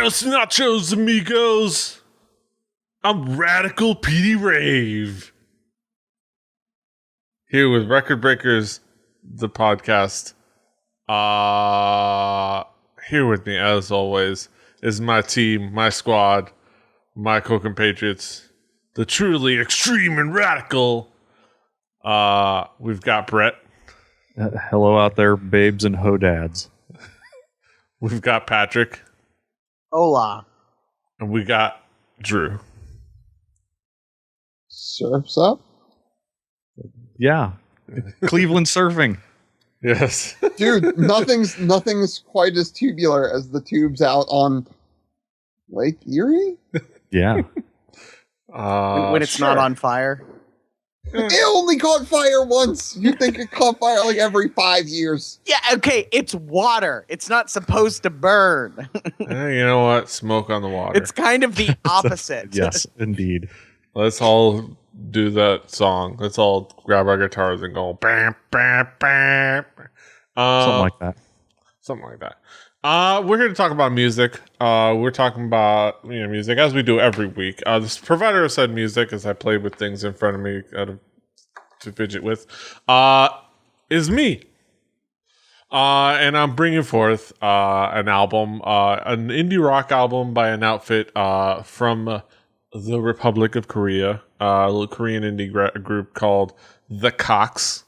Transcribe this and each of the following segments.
Buenos nachos, amigos. I'm Radical Petey Rave. Here with Record Breakers, the podcast. Here with me, as always, is my team, my squad, my co-compatriots, the truly extreme and radical. We've got Brett. Hello out there, babes and hodads. We've got Patrick. Hola. And we got Drew. Surf's up? Yeah. Cleveland surfing. Yes. Dude, nothing's quite as tubular as the tubes out on Lake Erie? Yeah. When it's not on fire. It only caught fire once. You think it caught fire like every 5 years. Yeah, okay, it's water. It's not supposed to burn. You know what? Smoke on the water. It's kind of the opposite. Yes, indeed. Let's all do that song. Let's all grab our guitars and go bam, bam, bam. Something like that. Something like that. We're here to talk about music. We're talking about music as we do every week. This provider of said music, as I play with things in front of me to fidget with, is me. And I'm bringing forth an album, an indie rock album by an outfit from the Republic of Korea, a little Korean indie group called the Koxx.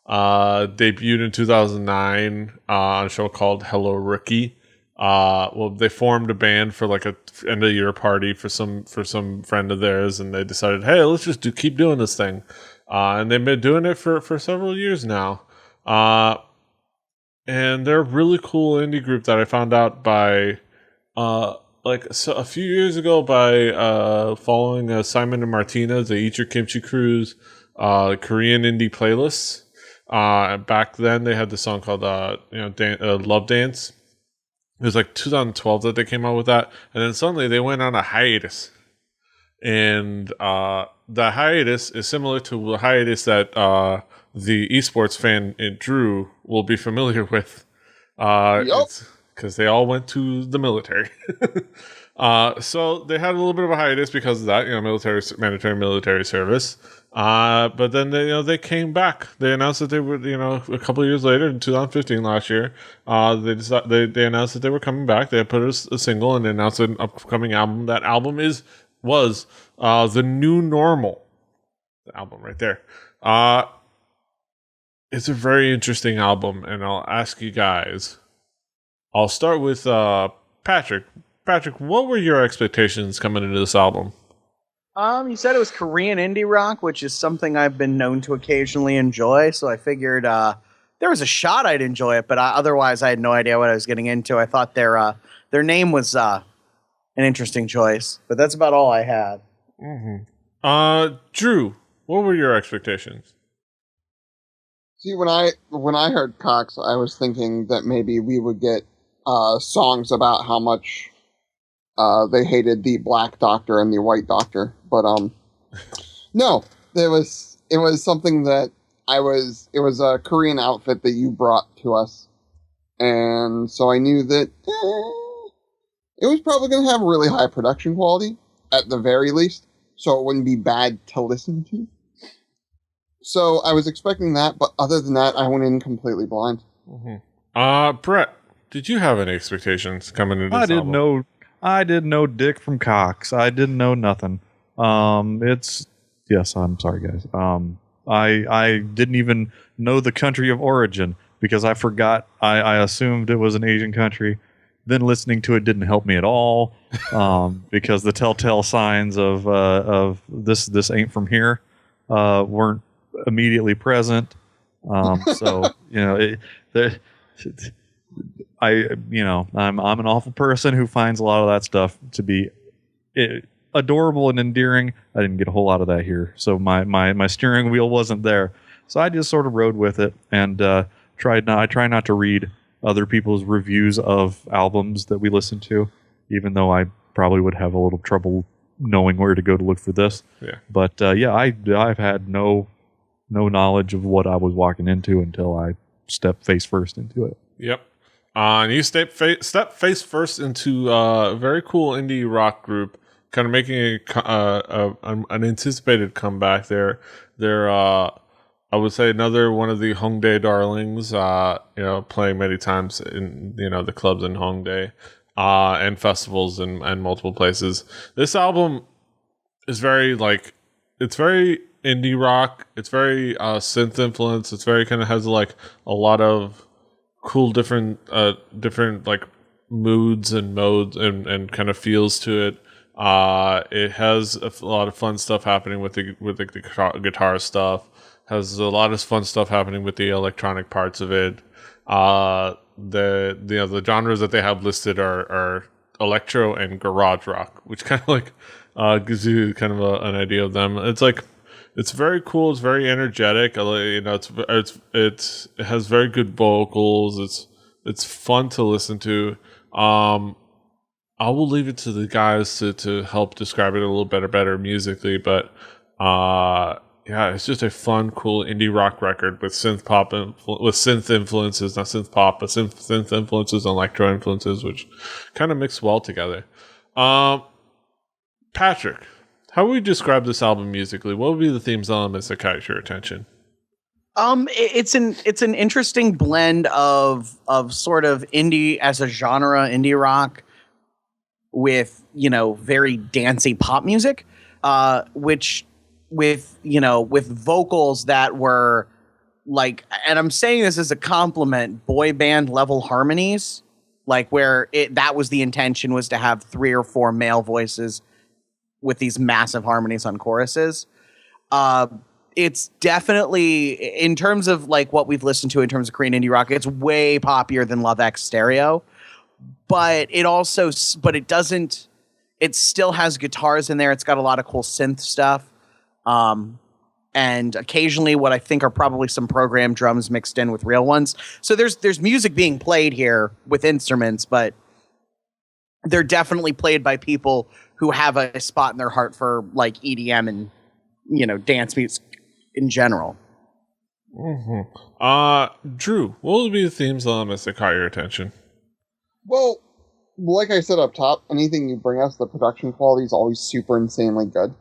Debuted in 2009 on a show called Hello Rookie. They formed a band for like a end of year party for some friend of theirs, and they decided, hey, let's just keep doing this thing. And they've been doing it for several years now. And they're a really cool indie group that I found out by a few years ago by following Simon and Martina's the Eat Your Kimchi Cruise Korean indie playlists. Back then they had this song called Love Dance. It was like 2012 that they came out with that, and then suddenly they went on a hiatus. And the hiatus is similar to the hiatus that the esports fan Drew will be familiar with. Because they all went to the military. So they had a little bit of a hiatus because of that, mandatory military service. But then they came back. They announced that they were, a couple of years later in 2015 last year, they announced that they were coming back. They had put a single and they announced an upcoming album. That album was The New Normal. The album right there. It's a very interesting album, and I'll ask you guys. I'll start with Patrick. Patrick, what were your expectations coming into this album? You said it was Korean indie rock, which is something I've been known to occasionally enjoy, so I figured there was a shot I'd enjoy it, but otherwise I had no idea what I was getting into. I thought their name was an interesting choice, but that's about all I had. Mm-hmm. Drew, what were your expectations? See, when I heard Koxx, I was thinking that maybe we would get songs about how much they hated the black doctor and the white doctor, but no, it was something that it was a Korean outfit that you brought to us, and so I knew that it was probably going to have really high production quality at the very least, so it wouldn't be bad to listen to. So I was expecting that, but other than that, I went in completely blind. Mm-hmm. Brett, did you have any expectations coming into this album? I didn't know dick from Koxx. I didn't know nothing. Yes, I'm sorry, guys. I didn't even know the country of origin because I forgot. I assumed it was an Asian country. Then listening to it didn't help me at all because the telltale signs of this ain't from here weren't immediately present. So I'm an awful person who finds a lot of that stuff to be adorable and endearing. I didn't get a whole lot of that here, so my steering wheel wasn't there. So I just sort of rode with it and I try not to read other people's reviews of albums that we listen to, even though I probably would have a little trouble knowing where to go to look for this. Yeah. But I've had no knowledge of what I was walking into until I stepped face first into it. Yep. And you step face first into a very cool indie rock group, kind of making an anticipated comeback. They're I would say another one of the Hongdae darlings. Playing many times in the clubs in Hongdae, and festivals and multiple places. This album is very it's very indie rock. It's very synth influence. It's very kind of has like a lot of cool different like moods and modes and kind of feels to it. It has a lot of fun stuff happening with the guitar stuff. Has a lot of fun stuff happening with the electronic parts of it. The genres that they have listed are electro and garage rock, which kind of gives you kind of an idea of them. It's very cool. It's very energetic. It has very good vocals. It's fun to listen to. I will leave it to the guys to help describe it a little better musically, but it's just a fun, cool indie rock record with synth pop with synth influences, not synth pop, but synth influences and electro influences, which kind of mix well together. Patrick, how would we describe this album musically? What would be the themes elements that catch your attention? It's an interesting blend of sort of indie as a genre, indie rock, with very dancey pop music, which with vocals that were like, and I'm saying this as a compliment, boy band level harmonies, like where that was the intention, was to have 3 or 4 male voices with these massive harmonies on choruses. It's definitely, in terms of like what we've listened to in terms of Korean indie rock, it's way poppier than Love X Stereo, but it still has guitars in there. It's got a lot of cool synth stuff. And occasionally what I think are probably some programmed drums mixed in with real ones. So there's music being played here with instruments, but they're definitely played by people who have a spot in their heart for like EDM and, dance music in general. Mm-hmm. Drew, what would be the themes elements that caught your attention? Well, like I said up top, anything you bring us, the production quality is always super insanely good.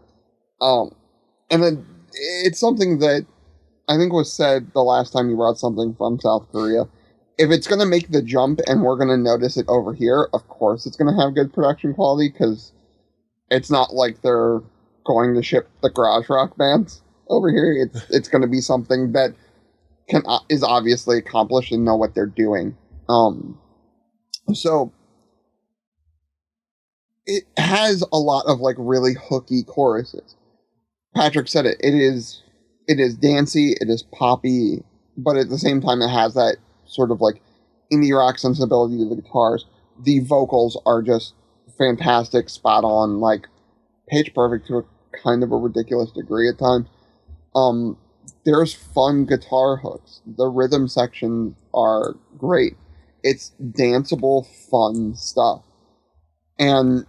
And then it's something that I think was said the last time you brought something from South Korea. If it's going to make the jump and we're going to notice it over here, of course it's going to have good production quality, because it's not like they're going to ship the garage rock bands over here. It's going to be something that is obviously accomplished and know what they're doing. So it has a lot of like really hooky choruses. Patrick said it. It is dancey, it is poppy, but at the same time it has that sort of like indie rock sensibility to the guitars. The vocals are just fantastic, spot on, like pitch perfect to a kind of a ridiculous degree at times. There's fun guitar hooks. The rhythm sections are great. It's danceable, fun stuff. And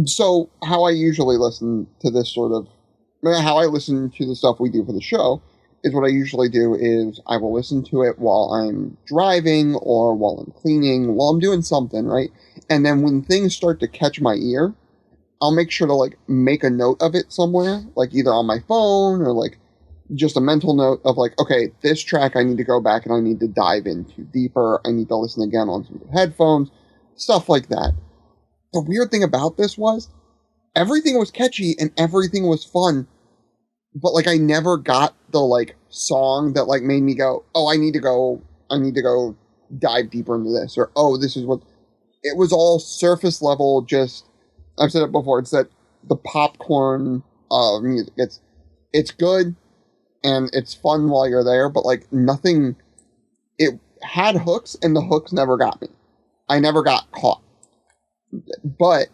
so how I usually listen to this sort of, how I listen to the stuff we do for the show is what I usually do is I will listen to it while I'm driving or while I'm cleaning, while I'm doing something, right? And then when things start to catch my ear, I'll make sure to like make a note of it somewhere, like either on my phone or like just a mental note of like, okay, this track I need to go back and I need to dive into deeper. I need to listen again on some headphones, stuff like that. The weird thing about this was everything was catchy and everything was fun, but like I never got the like song that like made me go, oh, I need to go dive deeper into this, or oh, this is what. It was all surface level. Just, I've said it before, it's that the popcorn music. It's good and it's fun while you're there, but like nothing. It had hooks and the hooks never got me. I never got caught, but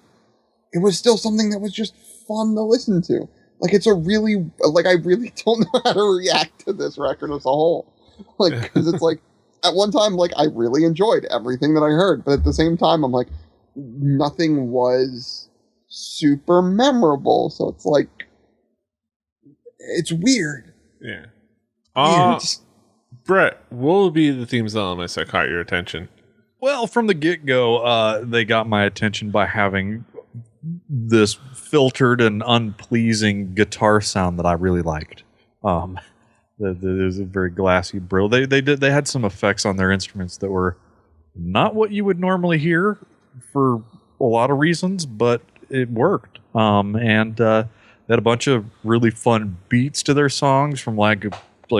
it was still something that was just fun to listen to. Like, it's a really, like, I really don't know how to react to this record as a whole. Like, because it's like, at one time, like, I really enjoyed everything that I heard, but at the same time, I'm like, nothing was super memorable. So it's like, it's weird. Yeah. Weird. Brett, what would be the themes elements that caught your attention? Well, from the get-go, they got my attention by having this filtered and unpleasing guitar sound that I really liked. There's a very glassy brittle. They had some effects on their instruments that were not what you would normally hear for a lot of reasons, but it worked. And they had a bunch of really fun beats to their songs, from like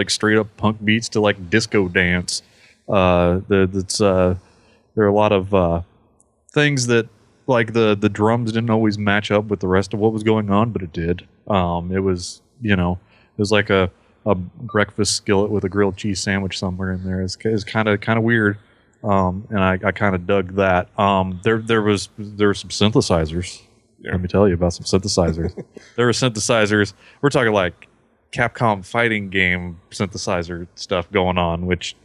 straight up punk beats to like disco dance. There are a lot of things that, like, the drums didn't always match up with the rest of what was going on, but it did. It was like a breakfast skillet with a grilled cheese sandwich somewhere in there. It's kind of weird, and I kind of dug that. There were some synthesizers. Yeah. Let me tell you about some synthesizers. There were synthesizers. We're talking like Capcom fighting game synthesizer stuff going on, which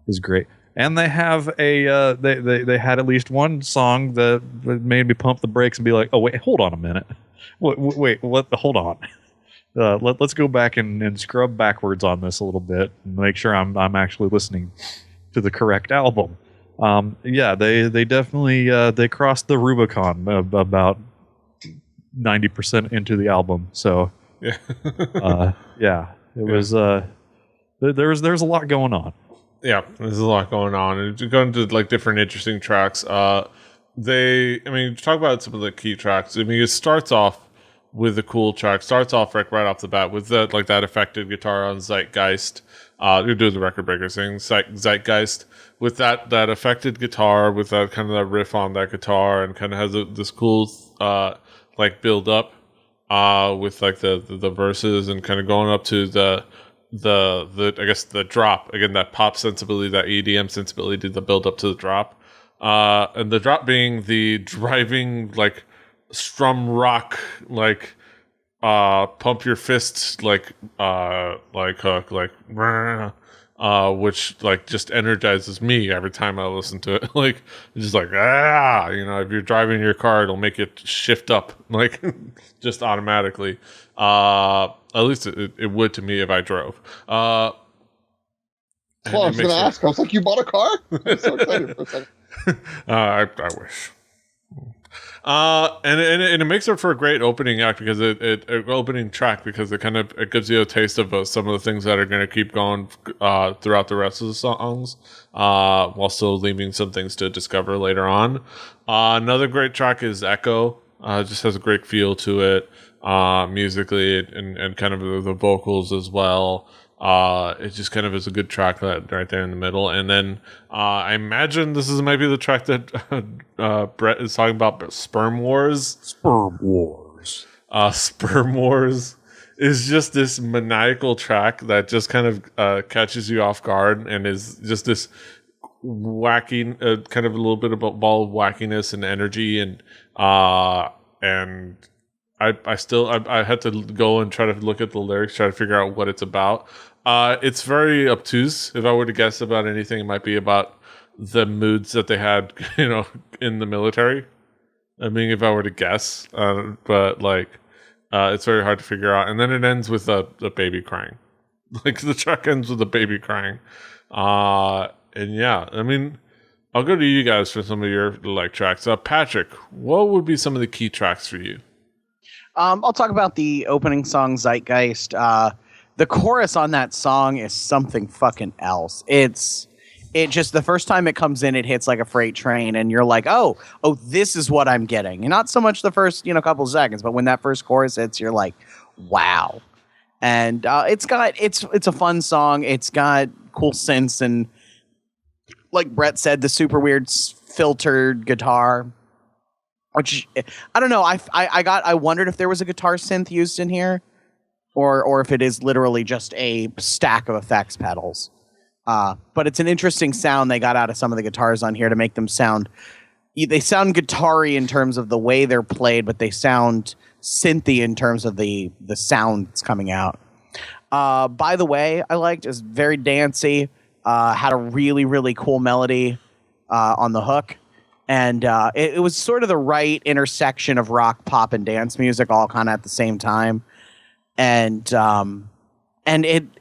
is great. And they have they had at least one song that made me pump the brakes and be like, oh wait, hold on a minute, wait, hold on. Let's go back and scrub backwards on this a little bit and make sure I'm actually listening to the correct album. They definitely they crossed the Rubicon about 90% into the album. So it was there's a lot going on. Yeah, there's a lot going on. And going to like different interesting tracks. Talk about some of the key tracks. It starts off with a cool track. Starts off right off the bat with that affected guitar on Zeitgeist. You're doing the record breaker thing, Zeitgeist, with that affected guitar, with that kind of that riff on that guitar, and kind of has this cool build up with like the verses, and kind of going up to the I guess the drop again, that pop sensibility, that EDM sensibility, the build up to the drop, and the drop being the driving like strum rock, like pump your fists like hook, which like just energizes me every time I listen to it. Like it's just like if you're driving your car, it'll make it shift up like just automatically. At least it would to me if I drove. Well, I was going to ask. I was like, you bought a car? I'm so excited for a second. I wish. And it makes it for a great opening act, because opening track, because it gives you a taste of some of the things that are going to keep going throughout the rest of the songs, while still leaving some things to discover later on. Another great track is Echo. It just has a great feel to it, musically, and kind of the vocals as well. It just kind of is a good track right there in the middle. And then I imagine this might be the track that Brett is talking about, Sperm Wars. Sperm Wars. Sperm Wars is just this maniacal track that just kind of catches you off guard, and is just this wacky, kind of a little bit of a ball of wackiness and energy, and I had to go and try to look at the lyrics, try to figure out what it's about. It's very obtuse. If I were to guess about anything, it might be about the moods that they had, in the military. I mean, if I were to guess, but it's very hard to figure out. And then it ends with a baby crying. Like the track ends with a baby crying. And yeah, I mean, I'll go to you guys for some of your tracks. Patrick, what would be some of the key tracks for you? I'll talk about the opening song, Zeitgeist. The chorus on that song is something fucking else. It just, the first time it comes in, it hits like a freight train, and you're like, oh, this is what I'm getting. And not so much the first, couple seconds, but when that first chorus hits, you're like, wow. And it's a fun song. It's got cool synths, and like Brett said, the super weird filtered guitar. Which, I don't know. I wondered if there was a guitar synth used in here, or if it is literally just a stack of effects pedals. But it's an interesting sound they got out of some of the guitars on here to make them sound. They sound guitar-y in terms of the way they're played, but they sound synthy in terms of the sound that's coming out. By the way, I liked, is very dancey. Had a really, really cool melody on the hook. And it was sort of the right intersection of rock, pop, and dance music all kind of at the same time. And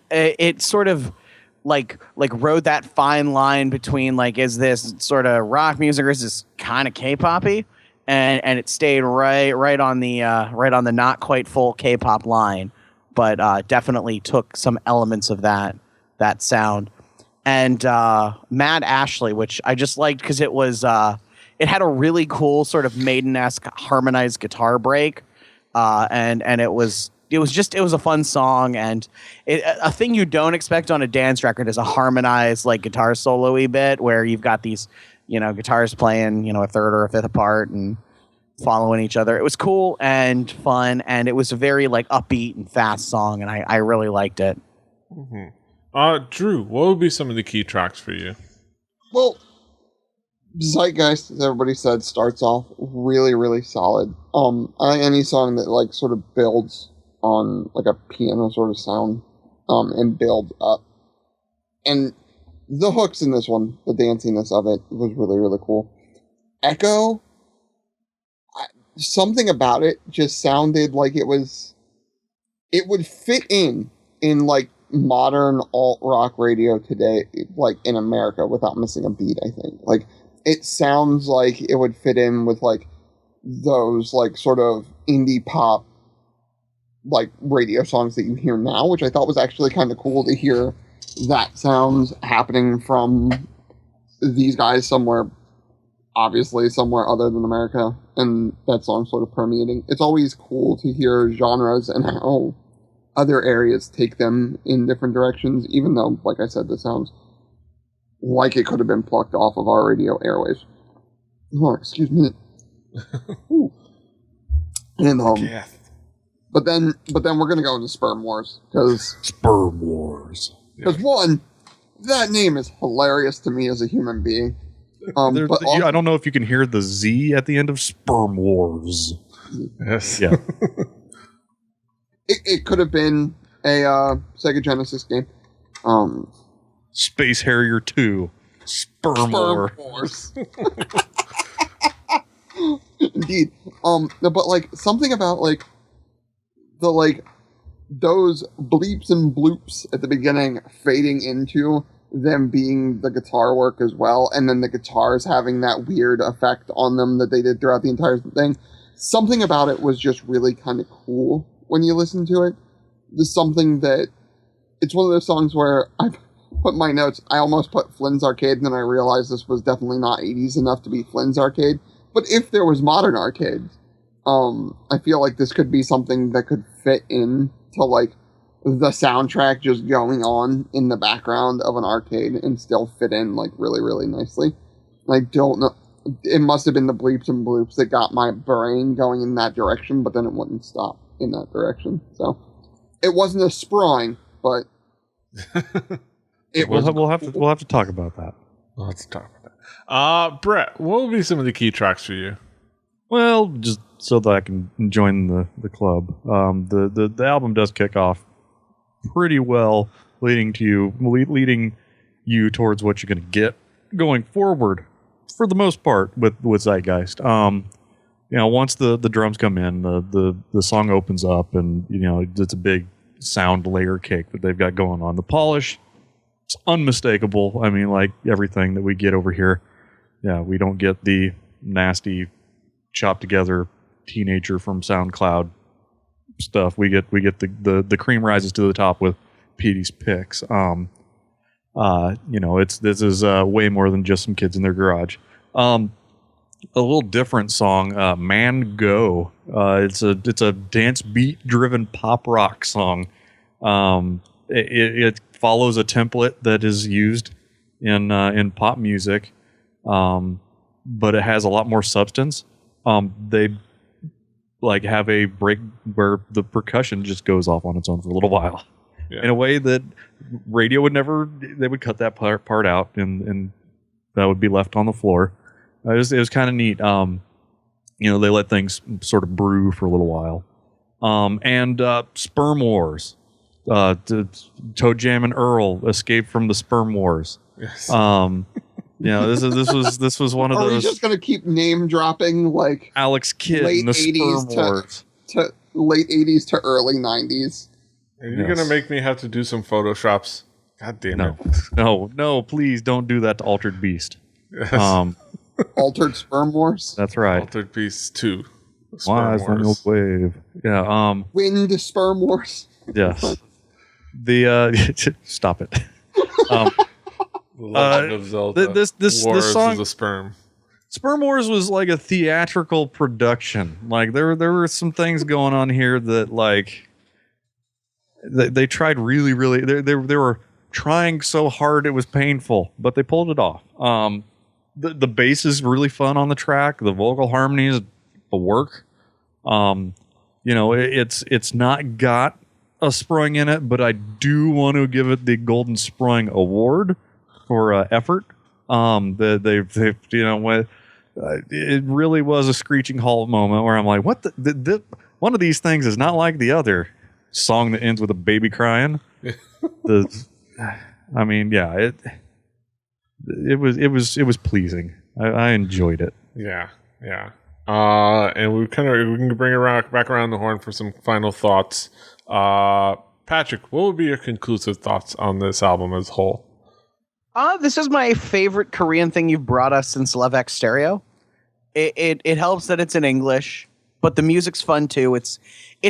it sort of rode that fine line between like, is this sort of rock music or is this kind of K-poppy? And it stayed right on the not quite full K-pop line, but definitely took some elements of that sound. And Mad Ashley, which I just liked because it was it had a really cool sort of Maiden-esque harmonized guitar break, and it was a fun song, and a thing you don't expect on a dance record is a harmonized like guitar solo-y bit where you've got these guitars playing a third or a fifth apart and following each other. It was cool and fun, and it was a very like upbeat and fast song, and I really liked it. Mm-hmm. Drew, what would be some of the key tracks for you? Well, Zeitgeist, as everybody said, starts off really, really solid. I like any song that like sort of builds on like a piano sort of sound, and builds up. And the hooks in this one, the danciness of it was really, really cool. Echo, something about it just sounded like it would fit in like modern alt rock radio today, like in America, without missing a beat. I think like it sounds like it would fit in with like those like sort of indie pop like radio songs that you hear now, which I thought was actually kind of cool to hear that sounds happening from these guys somewhere other than America, and that song sort of permeating. It's always cool to hear genres and how other areas take them in different directions, even though, like I said, this sounds like it could have been plucked off of our radio airwaves. Oh, excuse me. And Yeah. but then we're gonna go into Sperm Wars because Sperm Wars. one, that name is hilarious to me as a human being. But I don't know if you can hear the Z at the end of Sperm Wars. Yes. Yeah. It could have been a Sega Genesis game. Space Harrier 2. Sperm Wars. Indeed. But like something about like the like those bleeps and bloops at the beginning fading into them being the guitar work as well, and then the guitars having that weird effect on them that they did throughout the entire thing. Something about it was just really kind of cool when you listen to it. There's something that it's one of those songs where I put my notes. I almost put Flynn's Arcade, and then I realized this was definitely not 80s enough to be Flynn's Arcade. But if there was modern arcades, I feel like this could be something that could fit in to like the soundtrack just going on in the background of an arcade and still fit in like really, really nicely. I don't know. It must have been the bleeps and bloops that got my brain going in that direction, but then it wouldn't stop in that direction. So it wasn't a sprawling, but it was. We'll have to talk about that. Let's talk about that. Brett, what would be some of the key tracks for you? Well, just so that I can join the club. The album does kick off pretty well, leading you towards what you're going to get going forward, for the most part with Zeitgeist. Once the drums come in, the song opens up, and it's a big sound layer cake that they've got going on. The polish, it's unmistakable. I mean, like everything that we get over here. Yeah, we don't get the nasty chopped together teenager from SoundCloud stuff. We get the cream rises to the top with Petey's picks. This is way more than just some kids in their garage. A little different song, Man Go. It's a dance beat driven pop rock song. It follows a template that is used in pop music, but it has a lot more substance. They like have a break where the percussion just goes off on its own for a little while, in a way that radio would never. They would cut that part out, and that would be left on the floor. It was kind of neat. They let things sort of brew for a little while. And Sperm Wars. Toe Jam and Earl escaped from the Sperm Wars. Yes. This was one of those. Are we just gonna keep name dropping like Alex Kidd and the Sperm Wars to late 80s to early 90s? And you're gonna make me have to do some photoshops. God damn No, it. no, please don't do that to Altered Beast. Yes. Altered Sperm Wars. That's right. Altered Beast 2. Why is the milk wave? Yeah. Wind Sperm Wars. Yes. The stop it. The Legend of Zelda. This Wars song, of the Sperm. Sperm Wars was like a theatrical production. Like there were some things going on here that like they tried really they were trying so hard it was painful, but they pulled it off. The bass is really fun on the track. The vocal harmonies work. It's not got a Sproing in it, but I do want to give it the Golden Sproing Award for effort. They've it really was a screeching halt moment where I'm like, what the one of these things is not like the other song that ends with a baby crying. It was pleasing. I enjoyed it. Yeah. And we can bring it back around the horn for some final thoughts. Patrick, what would be your conclusive thoughts on this album as a whole? This is my favorite Korean thing you've brought us since Love X Stereo. It helps that it's in English, but the music's fun too. It's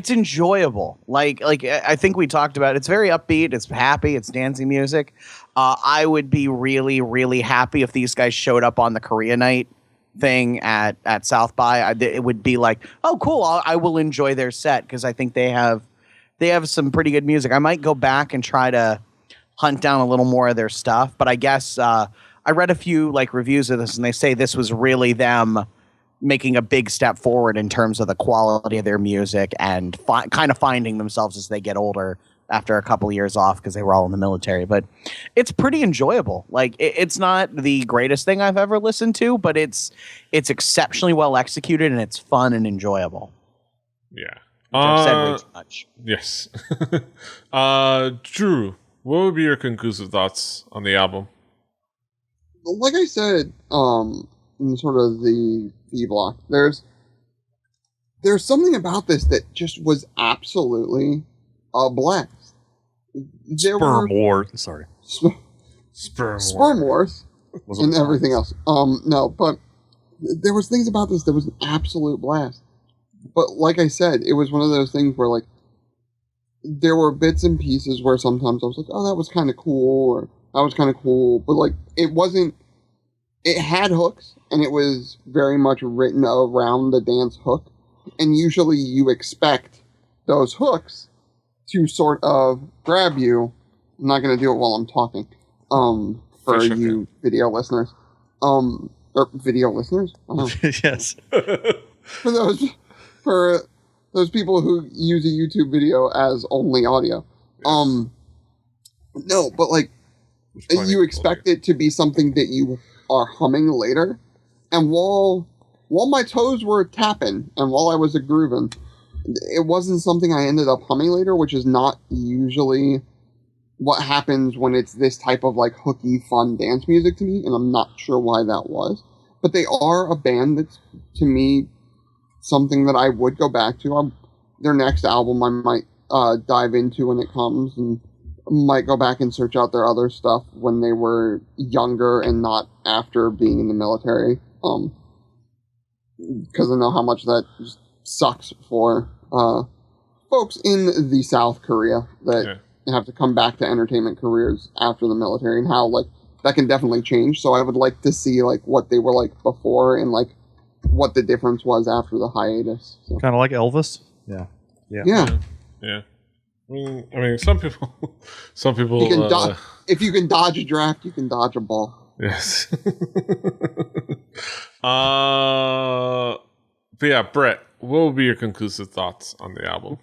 enjoyable. Like I think we talked about, it's very upbeat, it's happy, it's dancing music. I would be really, really happy if these guys showed up on the Korea night thing at South by. It would be like, oh cool, I will enjoy their set, because I think they have some pretty good music. I might go back and try to hunt down a little more of their stuff, but I guess I read a few like reviews of this, and they say this was really them making a big step forward in terms of the quality of their music and kind of finding themselves as they get older after a couple of years off, because they were all in the military. But it's pretty enjoyable. Like it's not the greatest thing I've ever listened to, but it's exceptionally well executed, and it's fun and enjoyable. Yeah. I've said way too much. Yes. Drew, what would be your conclusive thoughts on the album? Like I said, in sort of the B block, there's something about this that just was absolutely a blast. Sperm Wars. Sorry. Sperm Wars and everything else. No, but there was things about this that was an absolute blast. But like I said, it was one of those things where like there were bits and pieces where sometimes I was like, oh, that was kind of cool, or that was kind of cool, but like it wasn't. It had hooks, and it was very much written around the dance hook. And usually you expect those hooks to sort of grab you. I'm not going to do it while I'm talking. For sure, you video listeners. Or video listeners? Yes. For those people who use a YouTube video as only audio. Yes. No, but like, you expect it to be something that you are humming later, and while my toes were tapping and while I was grooving, it wasn't something I ended up humming later, which is not usually what happens when it's this type of like hooky, fun dance music to me, and I'm not sure why that was. But they are a band that's, to me, something that I would go back to. Their next album I might dive into when it comes, and might go back and search out their other stuff when they were younger and not after being in the military. Because I know how much that just sucks for folks in the South Korea that have to come back to entertainment careers after the military, and how like that can definitely change. So I would like to see like what they were like before, and like what the difference was after the hiatus. So. Kind of like Elvis. Yeah. I mean, some people. You can if you can dodge a draft, you can dodge a ball. Yes. But yeah, Brett, what would be your conclusive thoughts on the album?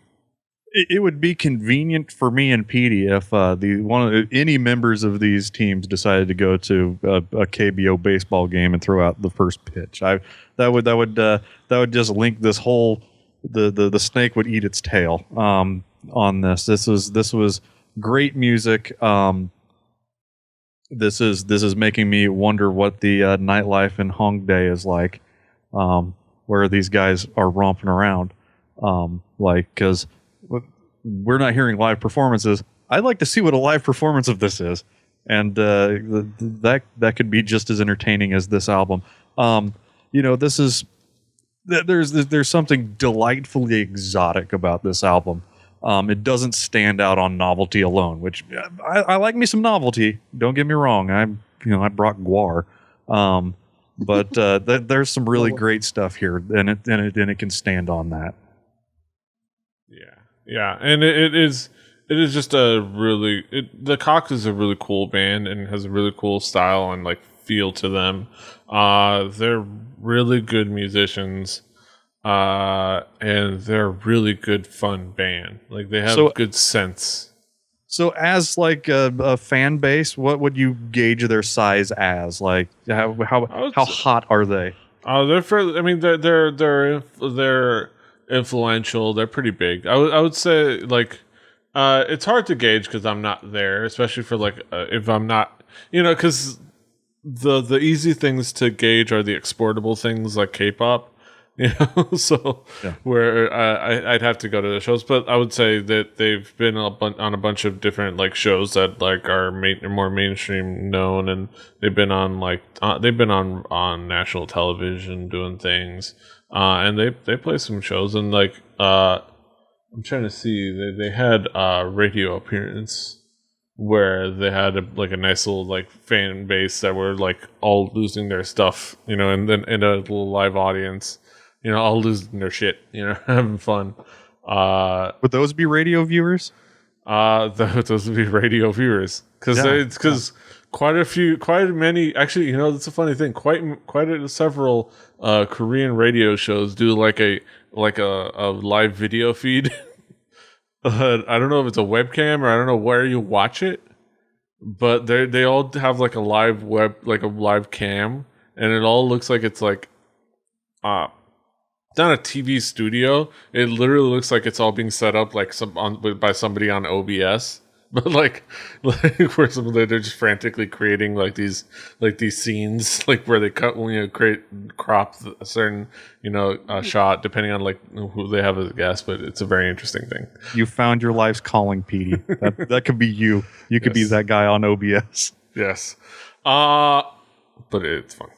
It would be convenient for me and Petey if any members of these teams decided to go to a KBO baseball game and throw out the first pitch. That would just link this whole the snake would eat its tail on this. This was great music. This is making me wonder what the nightlife in Hongdae is like, where these guys are romping around, because we're not hearing live performances. I'd like to see what a live performance of this is, and that could be just as entertaining as this album. This is there's something delightfully exotic about this album. It doesn't stand out on novelty alone, which I like me some novelty. Don't get me wrong. I brought guar, but there's some really great stuff here, and it can stand on that. Yeah, and it is just the Koxx is a really cool band and has a really cool style and like feel to them. They're really good musicians, and they're a really good fun band. Like they have good sense. So as like a fan base, what would you gauge their size as? Like how hot are they? They're fairly, I mean they're influential. They're pretty big. I would say like it's hard to gauge because I'm not there, especially for like if I'm not, because the easy things to gauge are the exportable things like K-pop, so where I'd have to go to the shows. But I would say that they've been on a bunch of different like shows that like are more mainstream known, and they've been on on national television doing things, and they play some shows, and like I'm trying to see, they had a radio appearance where they had a nice little like fan base that were like all losing their stuff, and then in a little live audience, all losing their shit, having fun. Would those be radio viewers? Those would be radio viewers because quite many. Actually, that's a funny thing. Several Korean radio shows do like a live video feed. I don't know if it's a webcam or I don't know where you watch it, but they all have like a live cam, and it all looks like it's like it's not a TV studio. It literally looks like it's all being set up like by somebody on OBS. But like where they're just frantically creating like these scenes like where they crop a certain shot depending on like who they have as a guest. But it's a very interesting thing. You found your life's calling, Petey. That could be you. You could be that guy on OBS. Yes, but it's fun.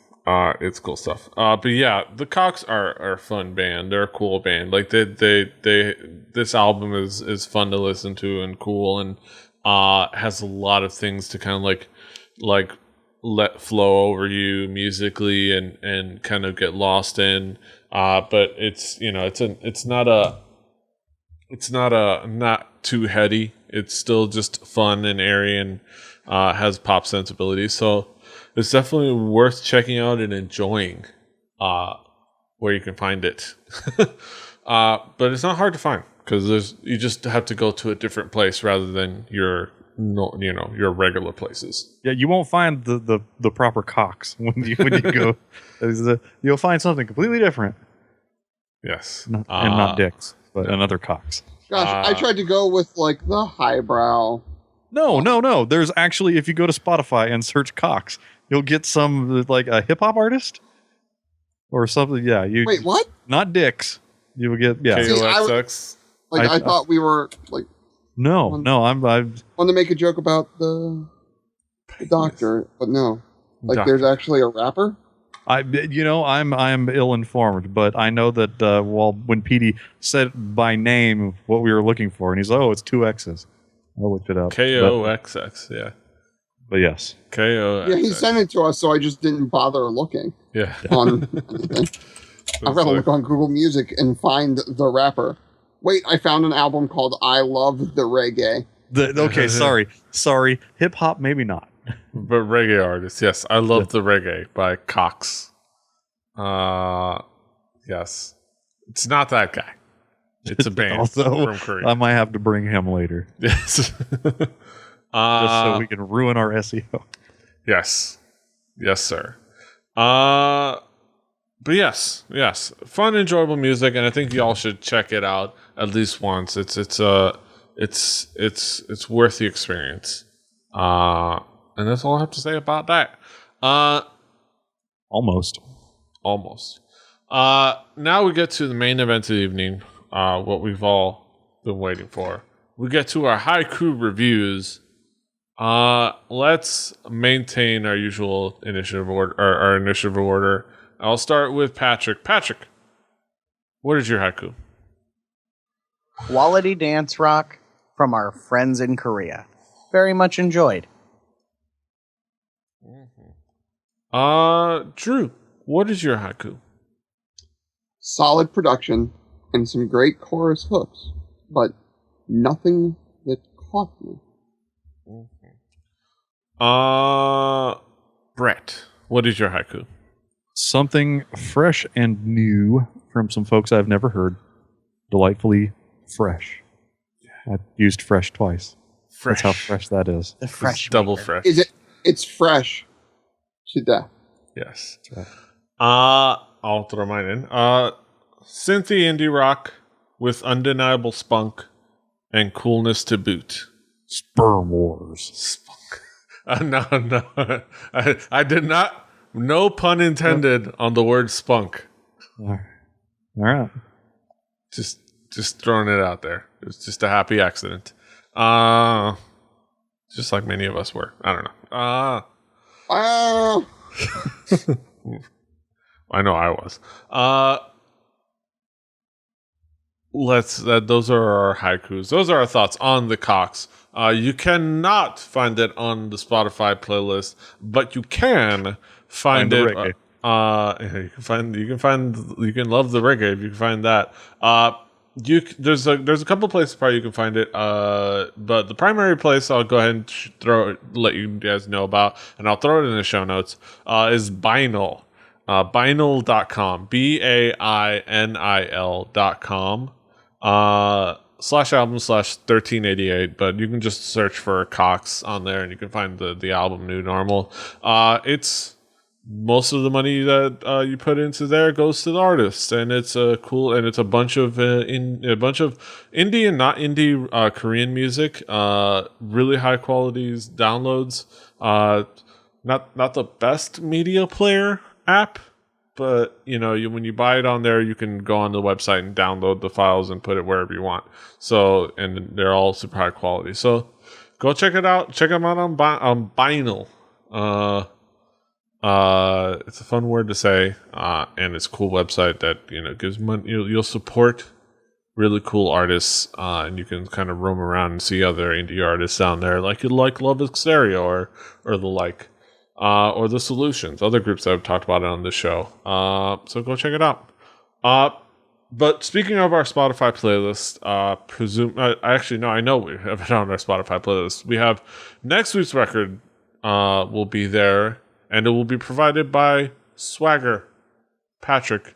It's cool stuff. But yeah, the Koxx are a fun band. They're a cool band. Like this album is fun to listen to and cool, and has a lot of things to kind of like let flow over you musically and kind of get lost in. But it's not too heady. It's still just fun and airy and has pop sensibilities. So it's definitely worth checking out and enjoying where you can find it. But it's not hard to find because you just have to go to a different place rather than your regular places. Yeah, you won't find the proper Koxx when you go. You'll find something completely different. Yes, and not dicks, but another Koxx. Gosh, I tried to go with like the highbrow. No. There's actually, if you go to Spotify and search Koxx, you'll get some like a hip hop artist or something. Yeah, wait, what? Not dicks. You will get Koxx. I thought we were like. No. I wanted to make a joke about the doctor, but no. Like, there's actually a rapper. I'm ill informed, but I know that when Petey said by name what we were looking for, and he's it's 2 X's. I looked it up. Koxx, yeah. But yes. Koxx. Yeah, he sent it to us, so I just didn't bother looking. Yeah. On anything. I've got to look on Google Music and find the rapper. Wait, I found an album called I Love the Reggae. Okay, sorry. Hip hop, maybe not. But reggae artists, yes. I Love the Reggae by Koxx. Yes. It's not that guy. It's a band from Korea. I might have to bring him later. Yes. Just so we can ruin our SEO. Yes. Yes, sir. But yes. Fun, enjoyable music, and I think y'all should check it out at least once. It's worth the experience. And that's all I have to say about that. Almost. Now we get to the main event of the evening, what we've all been waiting for. we get to our haiku reviews, let's maintain our usual initiative order. Our initiative order. I'll start with Patrick. Patrick, what is your haiku? Quality dance rock from our friends in Korea. Very much enjoyed. Drew, what is your haiku? Solid production and some great chorus hooks, but nothing that caught me. Brett, what is your haiku? Something fresh and new from some folks I've never heard. Delightfully fresh. I used fresh twice. Fresh. That's how fresh that is. The fresh Double maker. fresh. Is it? It's fresh to death. Yes. Right. I'll throw mine in. Synthy indie rock with undeniable spunk and coolness to boot. Sperm Wars. Spunk. No. I did not. No pun intended on the word spunk. All right. Just throwing it out there. It was just a happy accident. Just like many of us were. I don't know. I know I was. Those are our haikus. Those are our thoughts on the Koxx. You cannot find it on the Spotify playlist, but you can find it. You can love the reggae if you can find that. There's a couple places probably you can find it. But the primary place I'll go ahead and let you guys know about, and I'll throw it in the show notes, is Vinyl. Vinyl.com. BAINIL.com. /album/1388, but you can just search for Koxx on there and you can find the album New Normal. It's most of the money that you put into there goes to the artist, and it's cool, and it's a bunch of indie and not indie Korean music, really high quality downloads. Not the best media player app, but when you buy it on there, you can go on the website and download the files and put it wherever you want. So, and they're all super high quality. So, go check it out. Check them out on Vinyl. It's a fun word to say, and it's a cool website that gives money. You'll support really cool artists, and you can kind of roam around and see other indie artists down there, like Love is Stereo or the like. Or the Solutions, other groups that have talked about it on this show. So go check it out. But speaking of our Spotify playlist, I know we have it on our Spotify playlist. We have next week's record will be there, and it will be provided by Swagger. Patrick,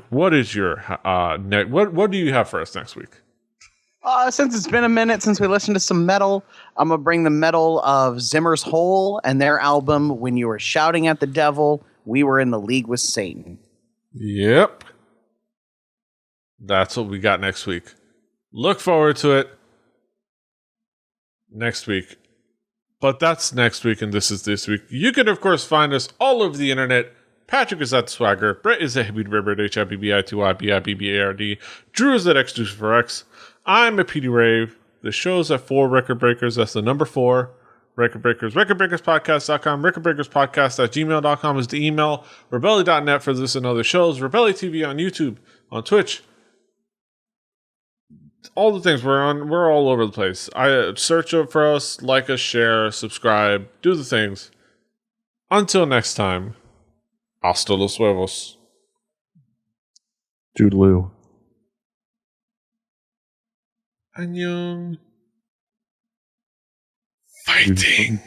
what is your what do you have for us next week? Since it's been a minute since we listened to some metal, I'm going to bring the metal of Zimmer's Hole and their album, When You Were Shouting at the Devil, We Were in the League with Satan. Yep. That's what we got next week. Look forward to it next week. But that's next week, and this is this week. You can, of course, find us all over the internet. Patrick is at Swagger. Brett is at Hibbard, HIBBITYBIBBARD. Drew is at X24X. I'm a Petey Rave. The show's at 4 Record Breakers. That's the number 4 Record Breakers. RecordBreakersPodcast.com. RecordBreakersPodcast@gmail.com is the email. Rebelli.net for this and other shows. Rebelli TV on YouTube, on Twitch. All the things we're all over the place. Search for us, like us, share, subscribe, do the things. Until next time, hasta los huevos. Toodaloo. Annyeong. Fighting.